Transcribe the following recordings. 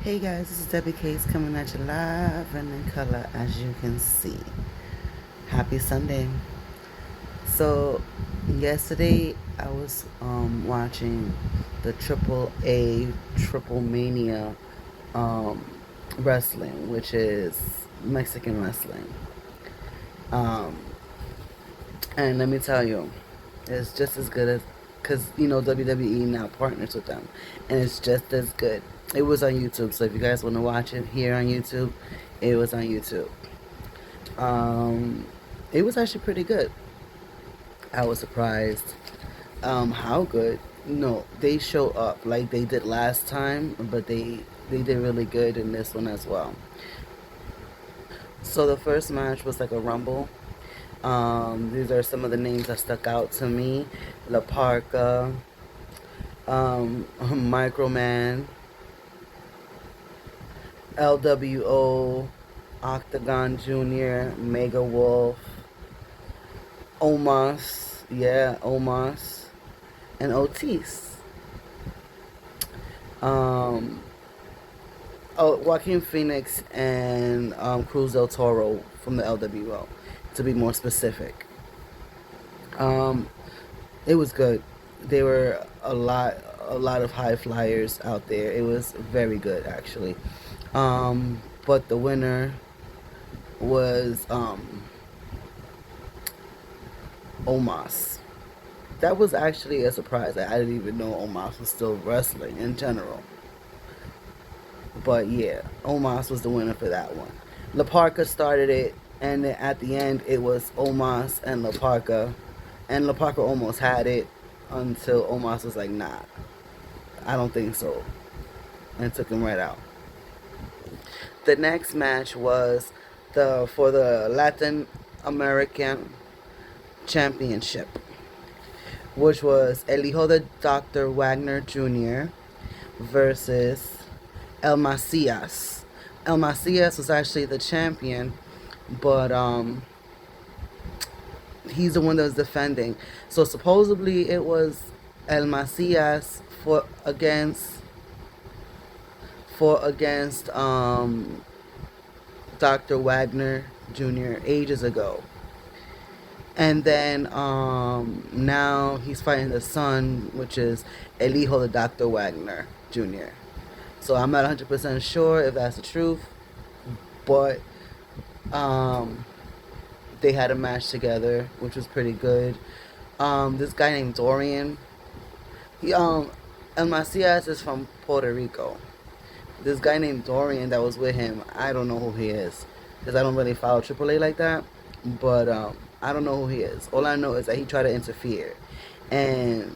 Hey guys, this is Debbie Case coming at you live and in color as you can see. Happy Sunday. So, yesterday I was watching the Triplemaina um, wrestling, which is Mexican wrestling. Um, and let me tell you, it's just as good as, because WWE now partners with them, and it's just as good. It was on YouTube, so if you guys want to watch it here on YouTube, it was on YouTube. Um, it was actually pretty good. I was surprised how good. No, they show up like they did last time, but they did really good in this one as well. So the first match was like a rumble. These are some of the names that stuck out to me: La Parca, Microman, LWO, Octagon Jr., Mega Wolf, Omos, yeah, Omos, and Otis. Um, Joaquin Phoenix and Cruz del Toro from the LWO, to be more specific. Um, it was good. There were a lot of high flyers out there. It was very good, actually. But the winner was Omos. That was actually a surprise. I didn't even know Omos was still wrestling in general. But yeah, Omos was the winner for that one. La Parca started it, and then at the end it was Omos and La Parca. And La Parca almost had it until Omos was like, nah, I don't think so. And took him right out. The next match was the Latin American Championship, which was El Hijo de Dr. Wagner Jr. versus El Macias. El Macias was actually the champion, but he's the one that was defending. So supposedly it was El Macias for against Dr. Wagner Jr. ages ago. And then now he's fighting the son, which is El Hijo de Dr. Wagner Jr. So I'm not 100% sure if that's the truth, but um, they had a match together, which was pretty good. This guy named Dorian, he El Macias is from Puerto Rico. This guy named Dorian that was with him, I don't know who he is, because I don't really follow AAA like that. But I don't know who he is. All I know is that he tried to interfere, and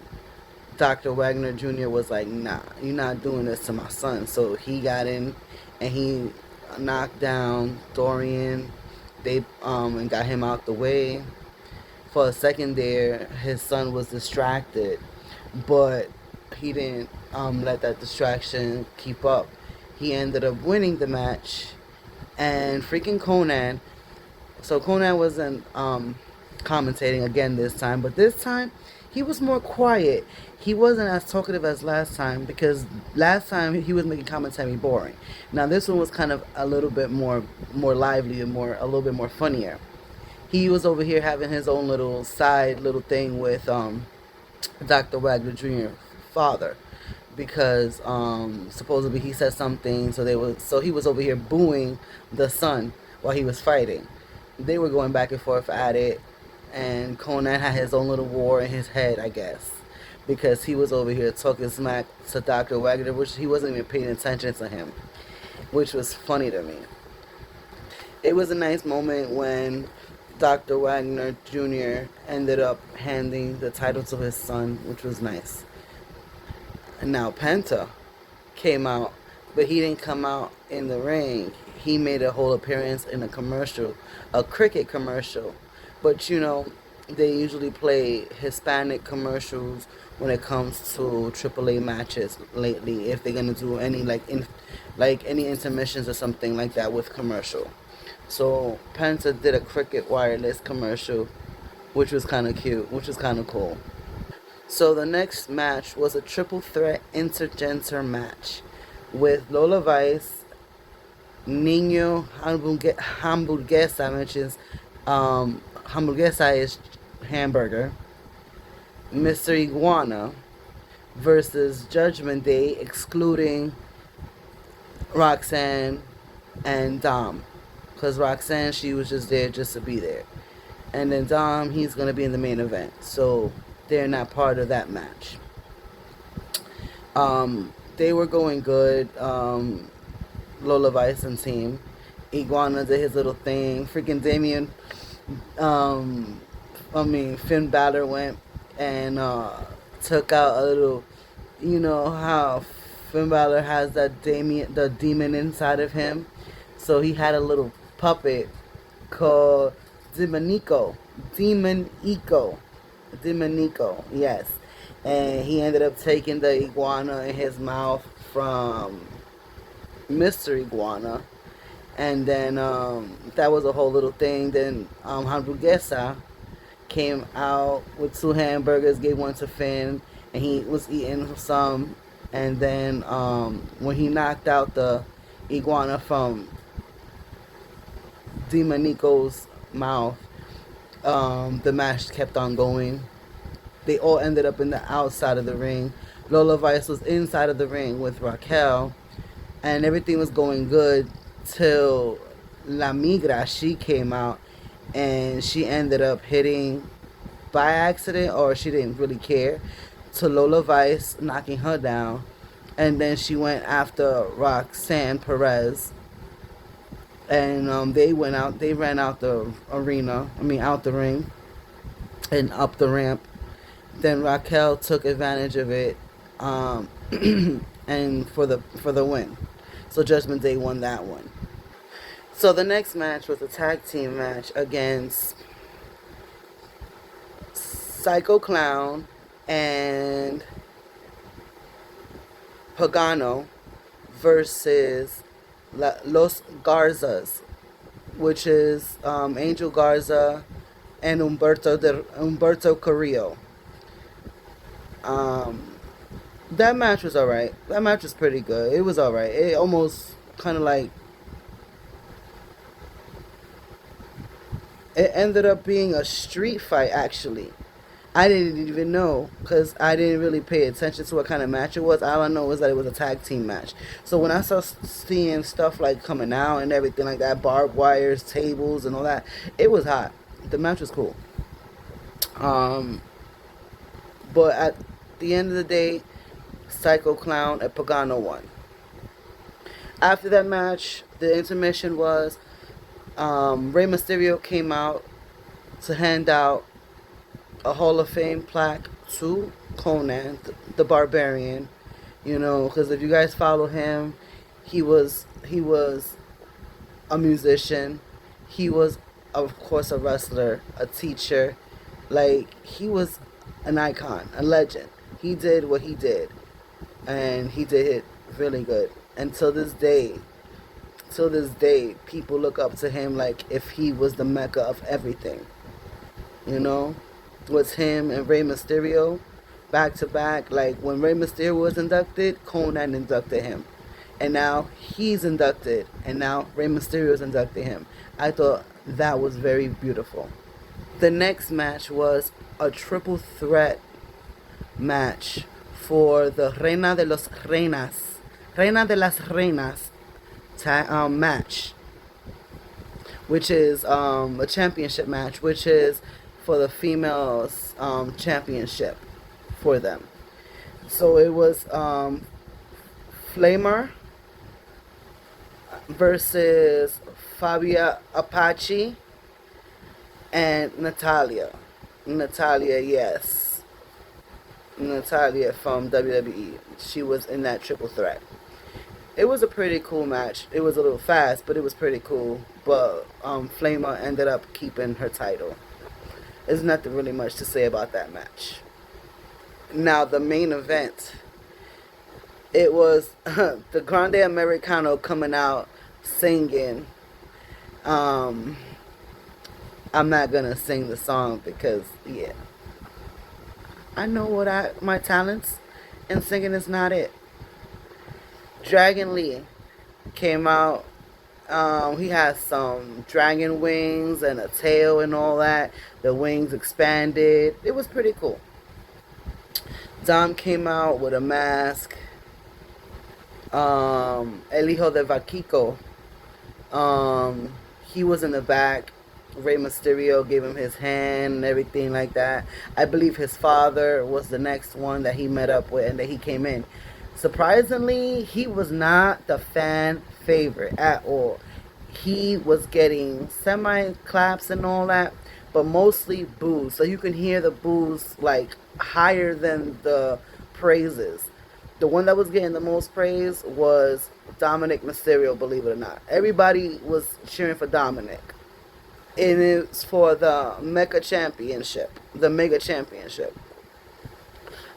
Dr. Wagner Jr. was like, "Nah, you're not doing this to my son." So he got in, and he knocked down Dorian. They and got him out the way. For a second there, his son was distracted, but he didn't let that distraction keep up. He ended up winning the match, and freaking Conan. So Conan wasn't commentating again this time, but this time he was more quiet. He wasn't as talkative as last time, because last time he was making commentary boring. Now this one was kind of a little bit more lively and a little bit more funnier. He was over here having his own little side little thing with Dr. Wagner Jr. father, because supposedly he said something, so he was over here booing the son while he was fighting. They were going back and forth at it, and Conan had his own little war in his head, I guess, because he was over here talking smack to Dr. Wagner, which he wasn't even paying attention to him, which was funny to me. It was a nice moment when Dr. Wagner Jr. ended up handing the title to his son, which was nice. And now Penta came out, but he didn't come out in the ring. He made a whole appearance in a commercial, a cricket commercial. But they usually play Hispanic commercials when it comes to AAA matches lately. If they're gonna do any like any intermissions or something like that with commercial. So Penta did a cricket wireless commercial, which was kind of cute, which was kind of cool. So the next match was a triple threat intergender match. with Lola Vice, Nino Hamburguesa, which is hamburguesa is hamburger, Mr. Iguana versus Judgment Day, excluding Roxanne and Dom. Because Roxanne, she was just there just to be there. And then Dom, he's going to be in the main event. So they're not part of that match. They were going good. Lola Vice and team. Iguana did his little thing. Freaking Damien, Finn Balor went and took out a little, you know how Finn Balor has the demon inside of him. So he had a little puppet called Demonico. Demonico, yes. And he ended up taking the iguana in his mouth from Mr. Iguana. And then that was a whole little thing. Then Hamburguesa came out with 2 hamburgers, gave one to Finn, and he was eating some. And then when he knocked out the iguana from Demonico's mouth, the match kept on going. They all ended up in the outside of the ring. Lola Vice was inside of the ring with Raquel, and everything was going good till La Migra, she came out, and she ended up hitting by accident, or she didn't really care, to Lola Vice, knocking her down. And then she went after Roxanne Perez, and they ran out the out the ring and up the ramp. Then Raquel took advantage of it, and for the win. So Judgment Day won that one. So the next match was a tag team match against Psycho Clown and Pagano versus Los Garzas, which is Angel Garza and Humberto Carrillo. That match was alright. That match was pretty good. It was alright. It almost kind of like, it ended up being a street fight, actually. I didn't even know, because I didn't really pay attention to what kind of match it was. All I know was that it was a tag team match. So when I started seeing stuff like coming out and everything like that, barbed wires, tables, and all that, it was hot. The match was cool. But at the end of the day, Psycho Clown and Pagano won. After that match, the intermission was Rey Mysterio came out to hand out a Hall of Fame plaque to Conan, the Barbarian. You know, because if you guys follow him, he was a musician. He was, of course, a wrestler, a teacher. Like, he was an icon, a legend. He did what he did, and he did it really good. And till this day, people look up to him like if he was the mecca of everything. You know, it was him and Rey Mysterio back to back. Like, when Rey Mysterio was inducted, Conan inducted him, and now he's inducted, and now Rey Mysterio's inducted him. I thought that was very beautiful. The next match was a triple threat match for the Reina de las Reinas match, which is a championship match, which is for the females championship for them. So it was Flamer versus Fabia Apache and Natalia, yes. Natalia from WWE. She was in that triple threat. It was a pretty cool match. It was a little fast, but it was pretty cool. But Flamer ended up keeping her title. There's nothing really much to say about that match. Now, the main event. It was the Grande Americano coming out singing. I'm not gonna sing the song because, yeah, I know my talents, and singing is not it. Dragon Lee came out. He has some dragon wings and a tail and all that. The wings expanded. It was pretty cool. Dom came out with a mask. El Hijo de Vaquico. Um, he was in the back. Rey Mysterio gave him his hand and everything like that. I believe his father was the next one that he met up with and that he came in. Surprisingly, he was not the fan favorite at all. He was getting semi claps and all that, but mostly boos. So you can hear the boos like higher than the praises. The one that was getting the most praise was Dominic Mysterio, believe it or not. Everybody was cheering for Dominic. And it's for the Mega Championship. The Mega Championship.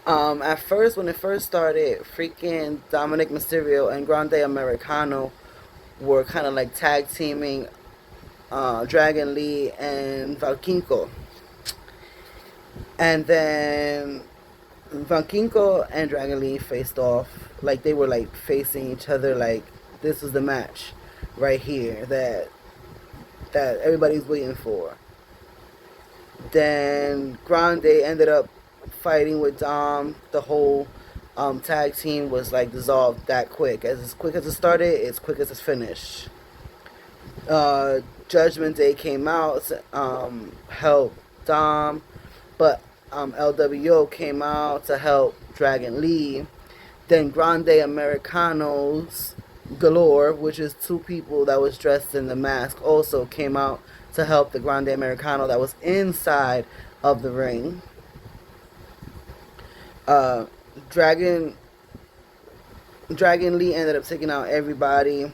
At first, when it first started, freaking Dominic Mysterio and Grande Americano were kind of like tag teaming Dragon Lee and Valkinko. And then Valkinko and Dragon Lee faced off. Like they were like facing each other. Like this was the match right here that everybody's waiting for. Then Grande ended up fighting with Dom. The whole tag team was like dissolved that quick. As quick as it started, as quick as it's finished. Judgment Day came out, helped Dom, but LWO came out to help Dragon Lee. Then Grande Americanos Galore, which is two people that was dressed in the mask, also came out to help the Grande Americano that was inside of the ring. Uh, Dragon Dragon Lee ended up taking out everybody,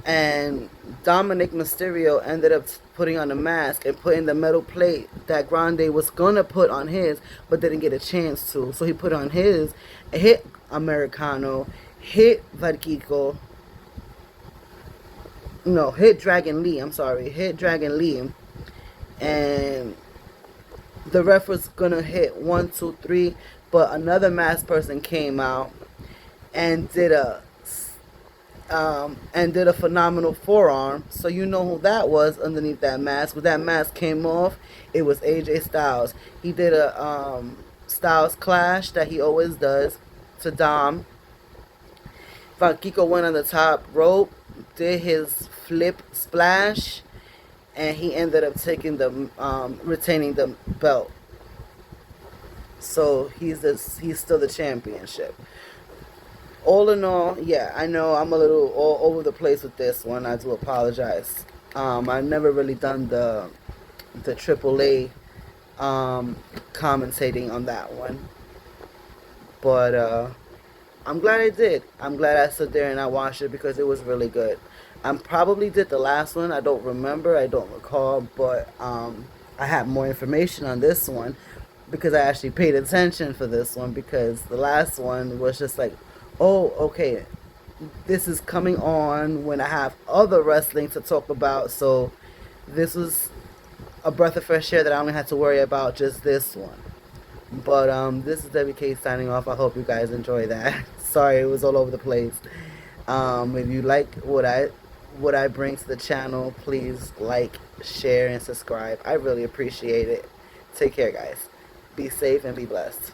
and Dominic Mysterio ended up putting on a mask and putting the metal plate that Grande was gonna put on his, but didn't get a chance to. So he put on his, hit Americano, hit Valkyko, no, hit Dragon Lee. I'm sorry, hit Dragon Lee, and the ref was gonna hit 1, 2, 3, but another masked person came out and did a phenomenal forearm. So you know who that was underneath that mask. When that mask came off, it was AJ Styles. He did a Styles clash that he always does to Dom. Kiko went on the top rope, did his flip splash, and he ended up taking the retaining the belt. So he's still the championship. All in all, yeah, I know I'm a little all over the place with this one. I do apologize. I've never really done the AAA commentating on that one, but I'm glad I did. I'm glad I stood there and I watched it because it was really good. I probably did the last one. I don't remember. I don't recall, but I have more information on this one because I actually paid attention for this one, because the last one was just like, oh, okay, this is coming on when I have other wrestling to talk about. So this was a breath of fresh air that I only had to worry about just this one. But this is WK signing off. I hope you guys enjoy that. Sorry, it was all over the place. If you like what I bring to the channel, please like, share, and subscribe. I really appreciate it. Take care, guys. Be safe and be blessed.